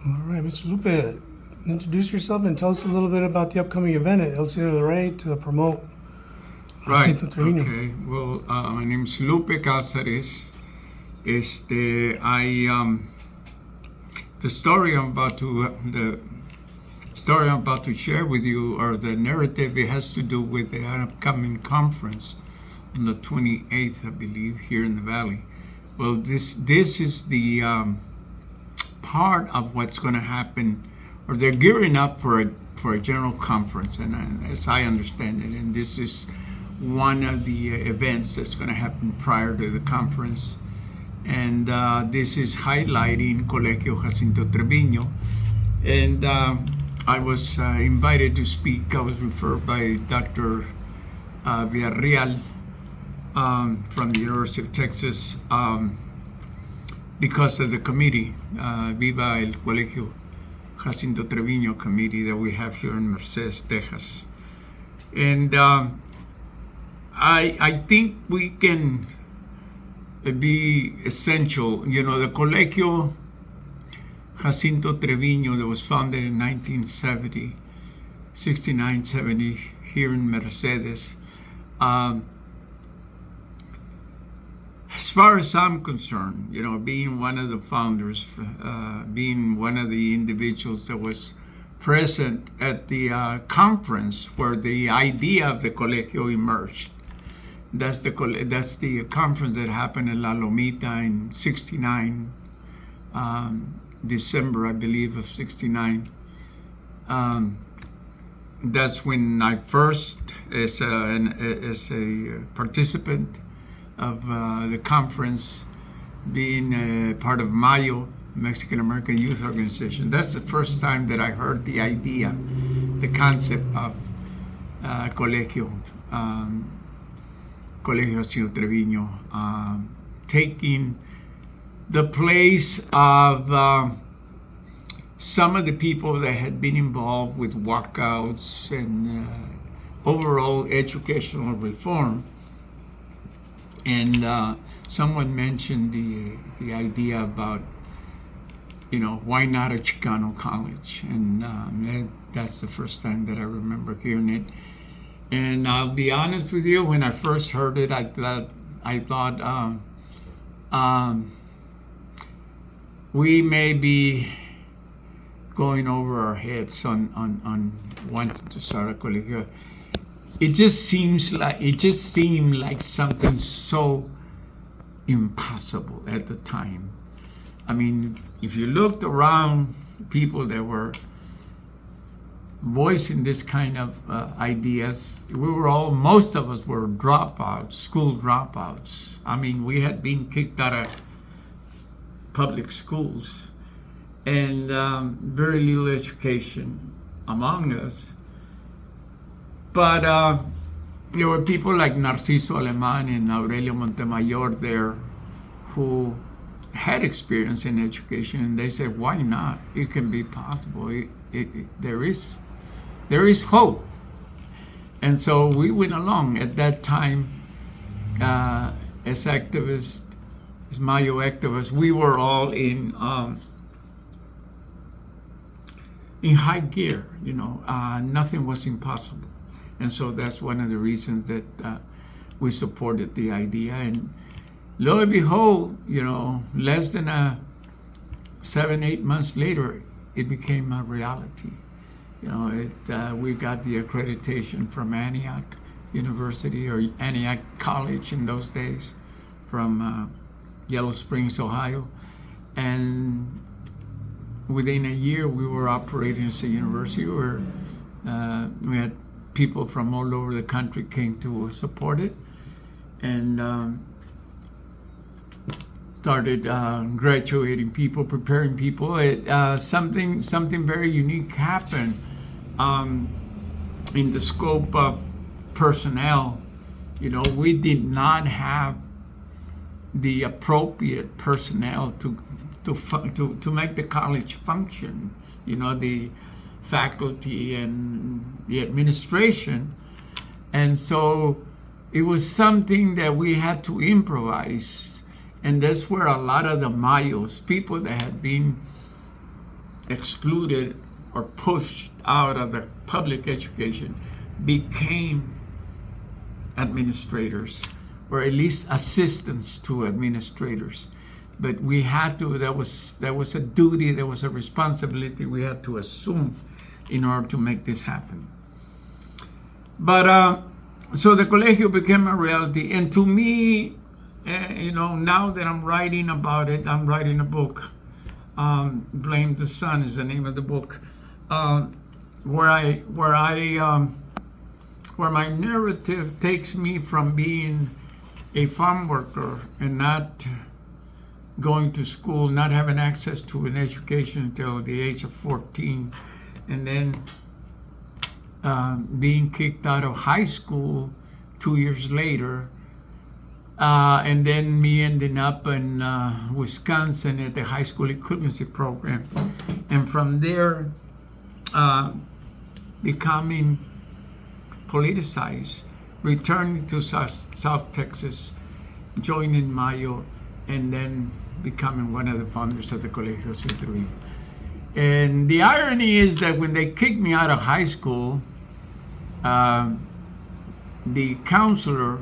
All right, Mr. Lupe, introduce yourself and tell us a little bit about the upcoming event at El Cine del Rey to promote Right. Jacinto Trevino. Okay. Well, my name is Lupe Casares. I the story I'm about to share with you, or the narrative, it has to do with the upcoming conference on the 28th, I believe, here in the Valley. Well, this is the part of what's going to happen, or they're gearing up for a general conference, and as I understand it, and this is one of the events that's going to happen prior to the conference, and this is highlighting Colegio Jacinto Trevino, and I was invited to speak. I was referred by Dr. Villarreal from the University of Texas. Because of the committee, Viva el Colegio Jacinto Trevino committee that we have here in Mercedes, Texas. And I think we can be essential. You know, the Colegio Jacinto Trevino that was founded in 1970, 69, 70, here in Mercedes. As far as I'm concerned, you know, being one of the founders, being one of the individuals that was present at the conference where the idea of the colegio emerged. That's the conference that happened in La Lomita in '69, December, I believe, of '69. That's when I first, as a participant of the conference, being part of Mayo, Mexican American Youth Organization. That's the first time that I heard the idea, the concept of Colegio Jacinto Trevino, taking the place of some of the people that had been involved with walkouts and overall educational reform. And someone mentioned the idea about, you know, why not a Chicano college? And that's the first time that I remember hearing it. And I'll be honest with you, when I first heard it, I thought we may be going over our heads on wanting to start a colegio. It just seemed like something so impossible at the time. I mean, if you looked around, people that were voicing this kind of ideas, most of us were dropouts, school dropouts. I mean, we had been kicked out of public schools, and very little education among us. But there were people like Narciso Alemán and Aurelio Montemayor there who had experience in education, and they said, why not? It can be possible. There is hope. And so we went along. At that time, as activists, as Mayo activists, we were all in high gear. You know, nothing was impossible. And so that's one of the reasons that we supported the idea. And lo and behold, you know, less than 7-8 months later, it became a reality. You know, we got the accreditation from Antioch University, or Antioch College in those days, from Yellow Springs, Ohio. And within a year, we were operating as a university where we had people from all over the country came to support it, and started graduating people, preparing people. Something very unique happened in the scope of personnel. You know, we did not have the appropriate personnel to make the college function. You know, the faculty and the administration. And so it was something that we had to improvise. And that's where a lot of the Mayos, people that had been excluded or pushed out of the public education became administrators, or at least assistants to administrators. But we had to, that was a duty, that was a responsibility we had to assume in order to make this happen. But so the colegio became a reality, and to me, now that I'm writing about it, I'm writing a book. Blame the Sun is the name of the book, where my narrative takes me from being a farm worker and not going to school, not having access to an education until the age of 14, and then being kicked out of high school 2 years later, and then me ending up in Wisconsin at the high school equivalency program, and from there becoming politicized, returning to South Texas, joining Mayo, and then becoming one of the founders of the Colegio Citrui. And the irony is that when they kicked me out of high school, the counselor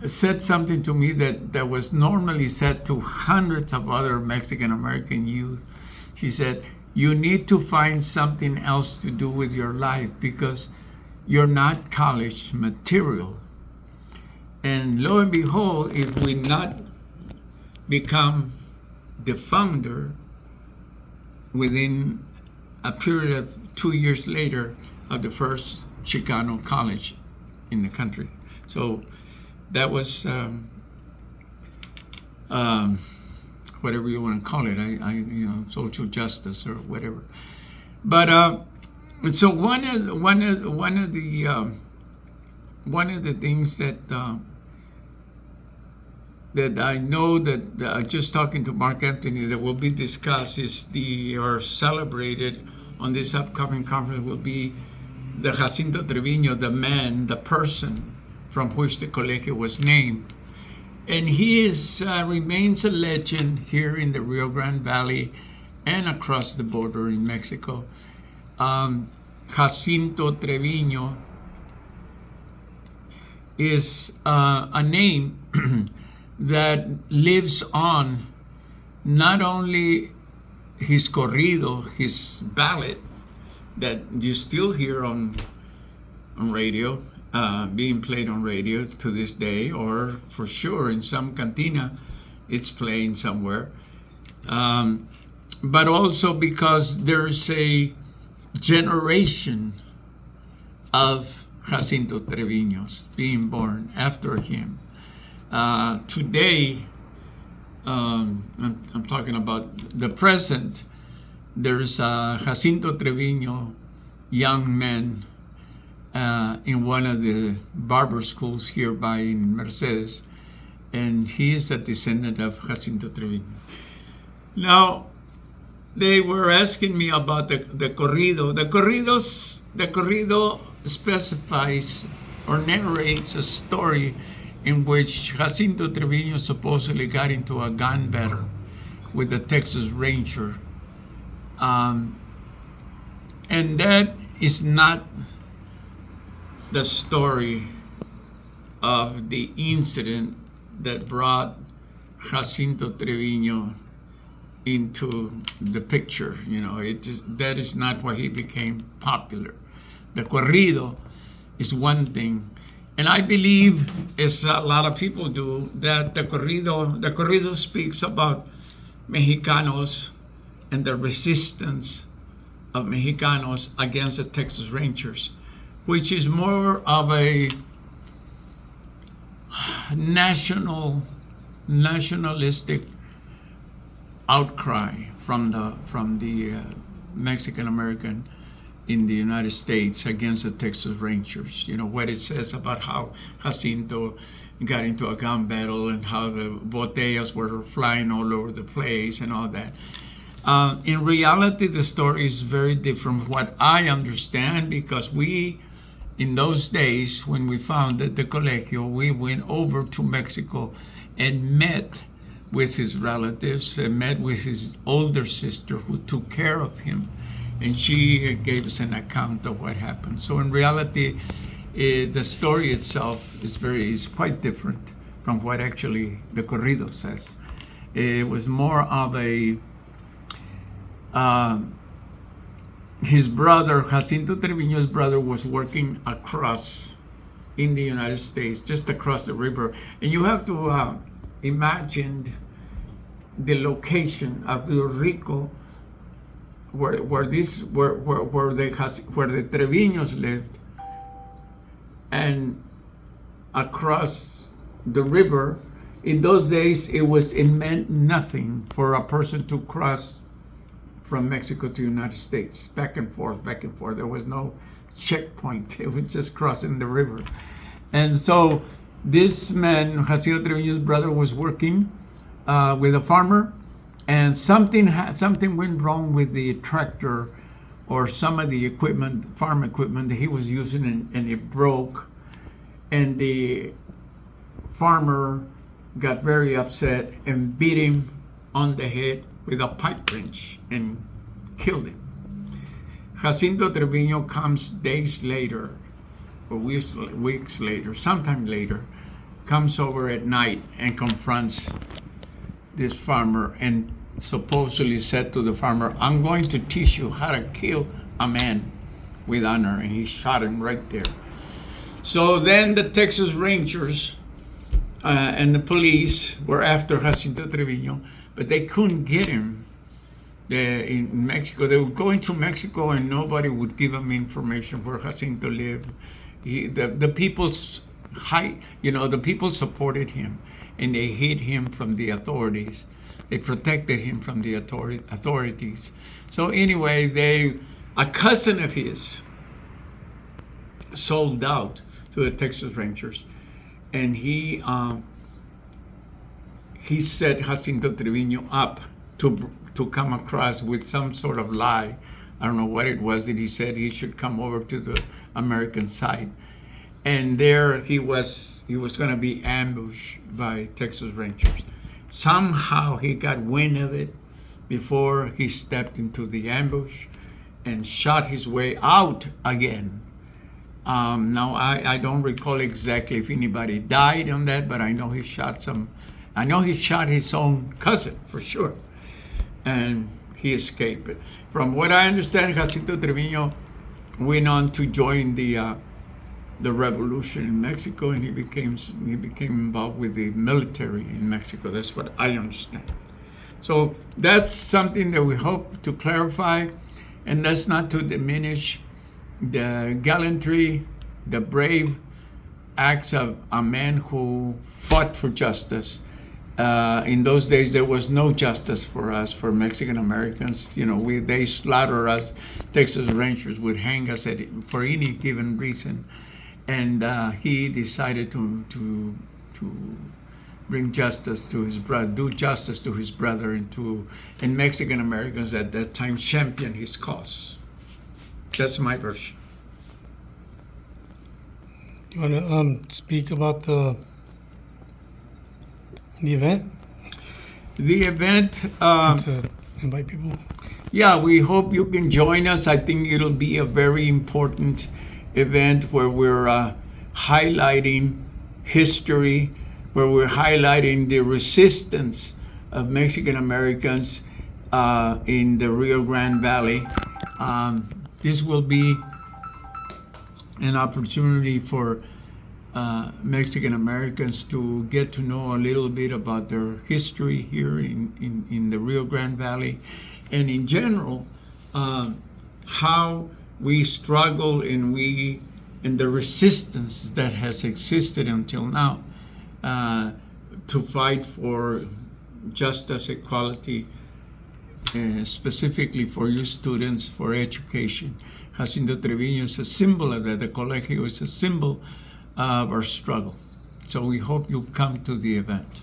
said something to me that was normally said to hundreds of other Mexican American youth. She said, "You need to find something else to do with your life because you're not college material." And lo and behold, if we not become the founder within a period of 2 years later of the first Chicano college in the country. So that was whatever you want to call it, social justice or whatever. But so one of the things that I know that just talking to Mark Anthony that will be discussed or celebrated on this upcoming conference will be the Jacinto Treviño, the man, the person from which the colegio was named. And he remains a legend here in the Rio Grande Valley and across the border in Mexico. Jacinto Treviño is a name that lives on not only his corrido, his ballad that you still hear on radio, being played on radio to this day, or for sure in some cantina it's playing somewhere, but also because there's a generation of Jacinto Treviños being born after him. Today, I'm talking about the present, there's a Jacinto Treviño young man in one of the barber schools here in Mercedes, and he is a descendant of Jacinto Treviño. Now, they were asking me about the corrido. The corrido specifies or narrates a story in which Jacinto Treviño supposedly got into a gun battle with a Texas Ranger. And that is not the story of the incident that brought Jacinto Treviño into the picture. That is not why he became popular. The corrido is one thing, and I believe, as a lot of people do, that the corrido speaks about Mexicanos and the resistance of Mexicanos against the Texas Rangers, which is more of a nationalistic outcry from the Mexican American in the United States against the Texas Rangers. What it says about how Jacinto got into a gun battle and how the botellas were flying all over the place and all that. In reality, the story is very different from what I understand, because we, in those days when we founded the colegio, we went over to Mexico and met with his relatives, met with his older sister who took care of him, and she gave us an account of what happened. So in reality, the story itself is quite different from what actually the corrido says. It was more of a his brother, Jacinto Treviño's brother, was working across in the United States, just across the river, and you have to imagine the location of the Rico, where the Treviños lived, and across the river. In those days, it meant nothing for a person to cross from Mexico to the United States, back and forth, back and forth. There was no checkpoint. It was just crossing the river. And so this man, Jacinto Treviño's brother, was working with a farmer, and something went wrong with the tractor or some of the equipment, farm equipment that he was using, and it broke. And the farmer got very upset and beat him on the head with a pipe wrench and killed him. Jacinto Treviño comes days later, or weeks later, sometime later, comes over at night and confronts this farmer and supposedly said to the farmer, "I'm going to teach you how to kill a man with honor," and he shot him right there. So then the Texas Rangers and the police were after Jacinto Treviño, but they couldn't get him in Mexico. They would go into Mexico and nobody would give them information where Jacinto lived. The people supported him, and they hid him from the authorities. They protected him from the authorities. So anyway, a cousin of his sold out to the Texas Rangers, and he set Jacinto Treviño up to come across with some sort of lie. I don't know what it was that he said he should come over to the American side, and there he was going to be ambushed by Texas Rangers. Somehow he got wind of it before he stepped into the ambush and shot his way out again. Now I don't recall exactly if anybody died on that, but I know he shot his own cousin for sure, and he escaped. From what I understand, Jacinto Treviño went on to join the revolution in Mexico, and he became involved with the military in Mexico. That's what I understand. So that's something that we hope to clarify, and that's not to diminish the gallantry, the brave acts of a man who fought for justice. In those days, there was no justice for us, for Mexican Americans. They slaughtered us. Texas Rangers would hang us for any given reason. And he decided to bring justice to his brother, do justice to his brother, and Mexican Americans at that time championed his cause. That's my version. You want to speak about the event? The event. To invite people. Yeah, we hope you can join us. I think it'll be a very important event where we're highlighting history, where we're highlighting the resistance of Mexican Americans in the Rio Grande Valley. This will be an opportunity for Mexican Americans to get to know a little bit about their history here in the Rio Grande Valley, and in general, how we struggle and the resistance that has existed until now to fight for justice, equality, specifically for you students, for education. Jacinto Treviño is a symbol of that. The Colegio is a symbol of our struggle. So we hope you come to the event.